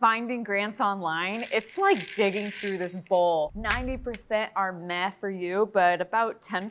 Finding grants online, it's like digging through this bowl. 90% are meh for you, but about 10%,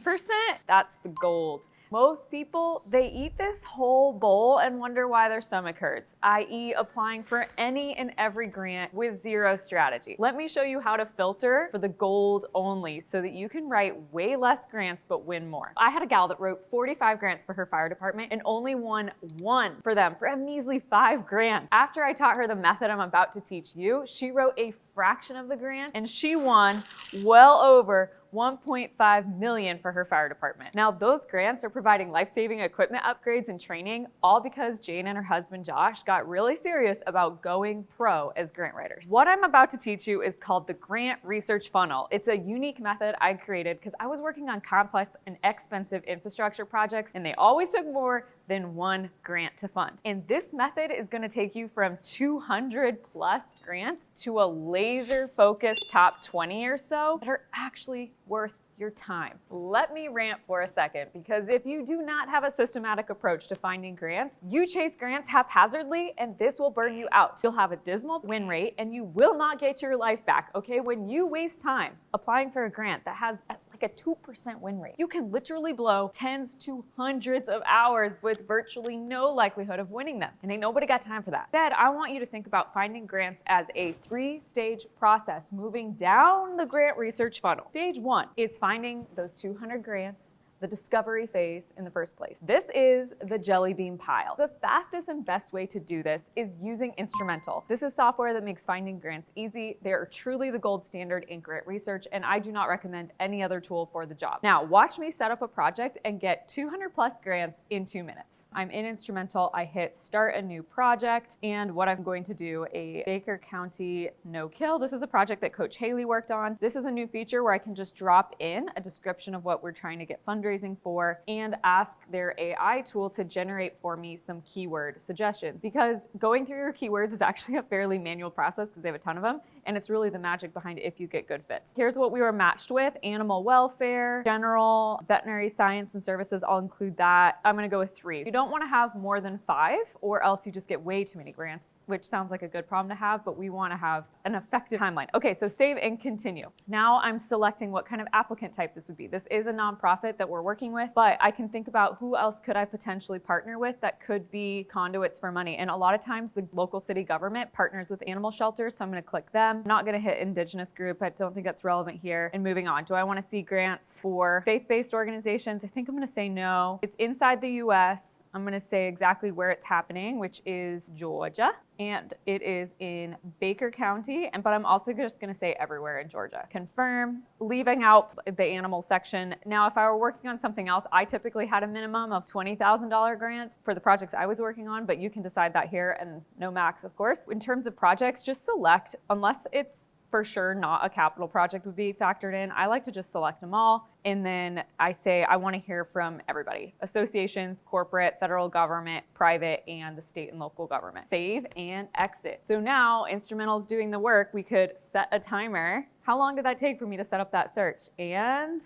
that's the gold. Most people, they eat this whole bowl and wonder why their stomach hurts, i.e. applying for any and every grant with zero strategy. Let me show you how to filter for the gold only so that you can write way less grants but win more. I had a gal that wrote 45 grants for her fire department and only won one for them for a measly 5 grand. After I taught her the method I'm about to teach you, she wrote a fraction of the grant and she won well over 1.5 million for her fire department. Now those grants are providing life-saving equipment upgrades and training, all because Jane and her husband Josh got really serious about going pro as grant writers. What I'm about to teach you is called the grant research funnel. It's a unique method I created because I was working on complex and expensive infrastructure projects and they always took more than one grant to fund. And this method is going to take you from 200 plus grants to a laser focused top 20 or so that are actually worth your time. Let me rant for a second, because if you do not have a systematic approach to finding grants, you chase grants haphazardly and this will burn you out. You'll have a dismal win rate and you will not get your life back, okay? When you waste time applying for a grant that has like a 2% win rate, you can literally blow tens to hundreds of hours with virtually no likelihood of winning them. And ain't nobody got time for that. Instead, I want you to think about finding grants as a 3-stage process moving down the grant research funnel. Stage 1 is finding those 200 grants, the discovery phase in the first place. This is the jelly bean pile. The fastest and best way to do this is using Instrumentl. This is software that makes finding grants easy. They are truly the gold standard in grant research, and I do not recommend any other tool for the job. Now, watch me set up a project and get 200 plus grants in 2 minutes. I'm in Instrumentl, I hit start a new project, and what I'm going to do, a Baker County no-kill. This is a project that Coach Haley worked on. This is a new feature where I can just drop in a description of what we're trying to get fundraising for and ask their AI tool to generate for me some keyword suggestions, because going through your keywords is actually a fairly manual process because they have a ton of them, and it's really the magic behind if you get good fits. Here's what we were matched with: animal welfare, general, veterinary science and services. I'll include that. I'm gonna go with 3. You don't want to have more than 5 or else you just get way too many grants, which sounds like a good problem to have, but we want to have an effective timeline. Okay, so save and continue. Now I'm selecting what kind of applicant type this would be. This is a nonprofit that we're working with, but I can think about who else could I potentially partner with that could be conduits for money. And a lot of times the local city government partners with animal shelters, so I'm going to click them. I'm not going to hit indigenous group. I don't think that's relevant here. And moving on. Do I want to see grants for faith-based organizations? I think I'm going to say no. It's inside the US. I'm going to say exactly where it's happening, which is Georgia, and it is in Baker County, but I'm also just going to say everywhere in Georgia. Confirm, leaving out the animal section. Now, if I were working on something else, I typically had a minimum of $20,000 grants for the projects I was working on, but you can decide that here, and no max, of course. In terms of projects, just select, unless it's for sure not a capital project would be factored in. I like to just select them all. And then I say, I want to hear from everybody: associations, corporate, federal government, private, and the state and local government. Save and exit. So now Instrumentl is doing the work. We could set a timer. How long did that take for me to set up that search? And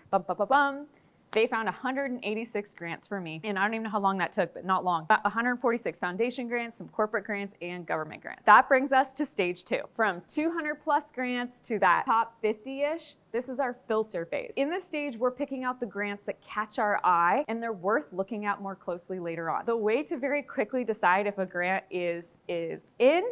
they found 186 grants for me, and I don't even know how long that took, but not long. 146 foundation grants, some corporate grants, and government grants. That brings us to stage 2. From 200 plus grants to that top 50-ish, this is our filter phase. In this stage, we're picking out the grants that catch our eye and they're worth looking at more closely later on. The way to very quickly decide if a grant is in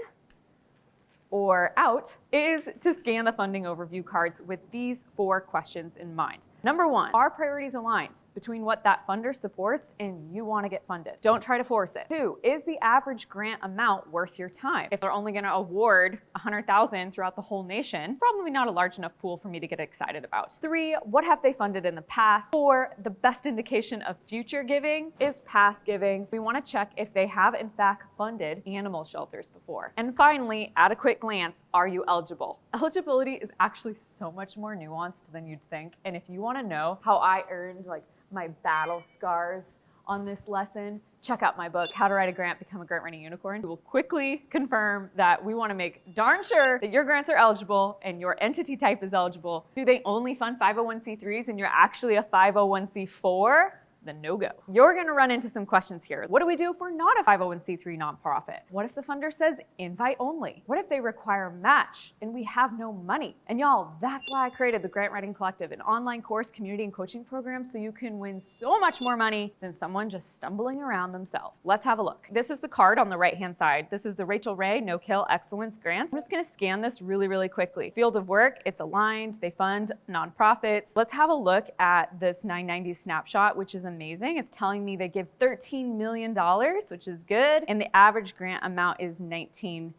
or out is to scan the funding overview cards with these 4 questions in mind. Number 1, are priorities aligned between what that funder supports and you want to get funded? Don't try to force it. 2, is the average grant amount worth your time? If they're only going to award $100,000 throughout the whole nation, probably not a large enough pool for me to get excited about. 3, what have they funded in the past? 4, the best indication of future giving is past giving. We want to check if they have in fact funded animal shelters before. And finally, at a quick glance, are you eligible? Eligibility is actually so much more nuanced than you'd think. And if you want to know how I earned like my battle scars on this lesson, check out my book, How to Write a Grant, Become a Grant Writing Unicorn. We will quickly confirm that we want to make darn sure that your grants are eligible and your entity type is eligible. Do they only fund 501c3s and you're actually a 501c4? the no-go. You're gonna run into some questions here. What do we do if we're not a 501c3 nonprofit? What if the funder says invite only? What if they require a match and we have no money? And y'all, that's why I created the Grant Writing Collective, an online course, community, and coaching program so you can win so much more money than someone just stumbling around themselves. Let's have a look. This is the card on the right-hand side. This is the Rachel Ray No Kill Excellence Grants. I'm just gonna scan this really, really quickly. Field of work, it's aligned. They fund nonprofits. Let's have a look at this 990 snapshot, which is amazing. It's telling me they give $13 million, which is good. And the average grant amount is $19K.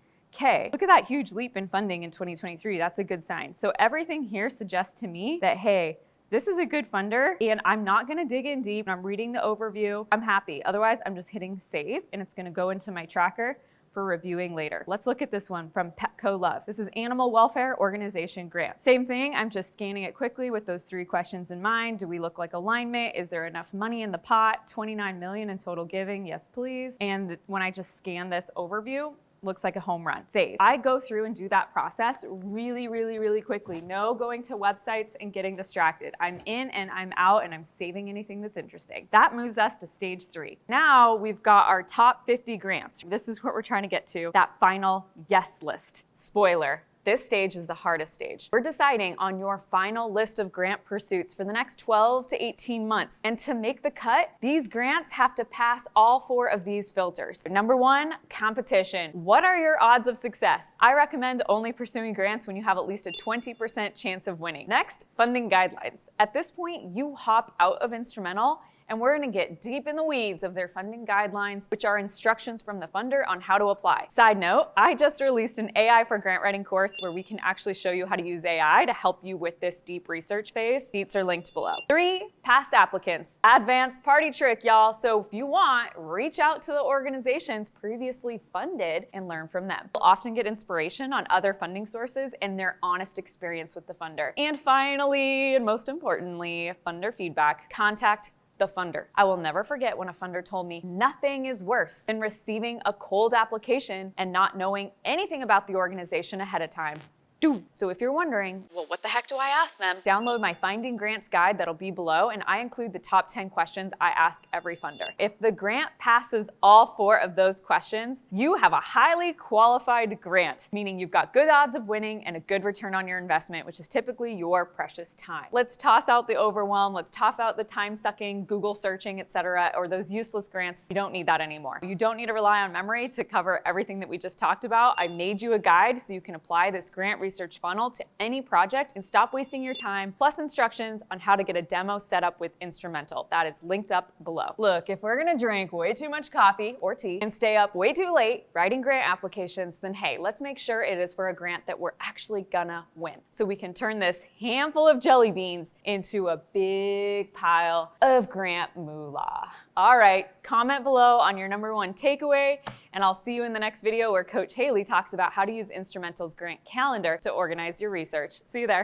Look at that huge leap in funding in 2023. That's a good sign. So everything here suggests to me that, hey, this is a good funder and I'm not gonna dig in deep. I'm reading the overview. I'm happy. Otherwise, I'm just hitting save and it's gonna go into my tracker for reviewing later. Let's look at this one from Petco Love. This is Animal Welfare Organization Grant. Same thing, I'm just scanning it quickly with those 3 questions in mind. Do we look like alignment? Is there enough money in the pot? 29 million in total giving, yes please. And when I just scan this overview, looks like a home run. Save. I go through and do that process really, really, really quickly. No going to websites and getting distracted. I'm in and I'm out and I'm saving anything that's interesting. That moves us to stage 3. Now we've got our top 50 grants. This is what we're trying to get to, that final yes list. Spoiler. This stage is the hardest stage. We're deciding on your final list of grant pursuits for the next 12 to 18 months. And to make the cut, these grants have to pass all 4 of these filters. Number 1, competition. What are your odds of success? I recommend only pursuing grants when you have at least a 20% chance of winning. Next, funding guidelines. At this point, you hop out of Instrumentl and we're gonna get deep in the weeds of their funding guidelines, which are instructions from the funder on how to apply. Side note, I just released an AI for grant writing course where we can actually show you how to use AI to help you with this deep research phase. Seats are linked below. 3, past applicants. Advanced party trick, y'all. So if you want, reach out to the organizations previously funded and learn from them. You'll often get inspiration on other funding sources and their honest experience with the funder. And finally, and most importantly, funder feedback. Contact the funder. I will never forget when a funder told me nothing is worse than receiving a cold application and not knowing anything about the organization ahead of time. So if you're wondering, well, what the heck do I ask them? Download my Finding Grants guide that'll be below, and I include the top 10 questions I ask every funder. If the grant passes all 4 of those questions, you have a highly qualified grant, meaning you've got good odds of winning and a good return on your investment, which is typically your precious time. Let's toss out the overwhelm. Let's toss out the time-sucking, Google searching, etc., or those useless grants. You don't need that anymore. You don't need to rely on memory to cover everything that we just talked about. I made you a guide so you can apply this grant research funnel to any project and stop wasting your time, plus instructions on how to get a demo set up with Instrumentl. That is linked up below. Look, if we're gonna drink way too much coffee or tea and stay up way too late writing grant applications, then hey, let's make sure it is for a grant that we're actually gonna win. So we can turn this handful of jelly beans into a big pile of grant moolah. All right, comment below on your number 1 takeaway, and I'll see you in the next video where Coach Haley talks about how to use Instrumentl's grant calendar to organize your research. See you there.